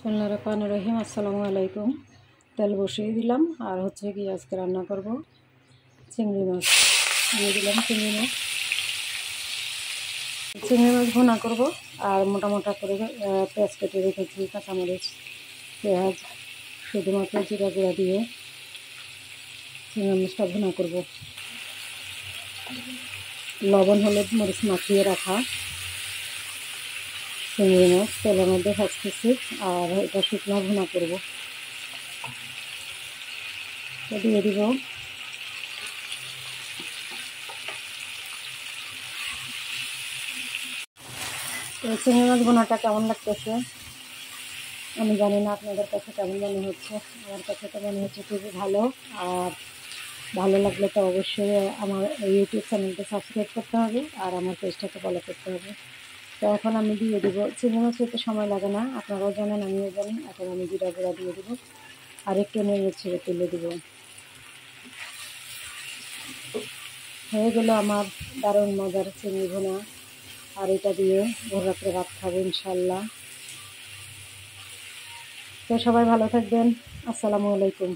বিসমিল্লাহির রহমানির রহিম। আসসালামু আলাইকুম। তেল বসিয়ে দিলাম আর হচ্ছে কি আজকে রান্না করব চিংড়ি মাছ। দিয়ে দিলাম চিংড়ি মাছ ভুনা করব। আর মোটা মোটা করে পেঁয়াজ কেটে রেখেছি, কাঁচামরিচ, পেঁয়াজ, শুধুমাত্র জিরা গুঁড়া দিয়ে চিংড়ি মাছটা ভুনা করব। লবণ, হলুদ, মরিচ মাখিয়ে রাখা চিংড়ি মাছ তেলের মধ্যে ভাজতেছি আর এটা শুকনো ভুনা করব। দিয়ে দিব চিংড়ি মাছ ভুনাটা কেমন লাগতেছে আমি জানি না, আপনাদের কাছে কেমন মনে হচ্ছে। আমার কাছে তো মনে হচ্ছে খুবই ভালো। আর ভালো লাগলে তো অবশ্যই আমার ইউটিউব চ্যানেলটা সাবস্ক্রাইব করতে হবে আর আমার পেজটাকে ফলো করতে হবে। তো এখন আমি দিয়ে দিব, চিংড়ি মাছ হতে সময় লাগে না, আপনারাও জানেন আমিও জানি। এখন আমি জিরা গুঁড়া দিয়ে দিব আর একটু নেড়ে ছেড়ে তুলে দিব। হয়ে গেল আমার দারুণ মজার চিংড়ি ভুনা। আর এটা দিয়ে ভোর রাত্রে ভাত খাবো ইনশাল্লাহ। তো সবাই ভালো থাকবেন। আসসালামু আলাইকুম।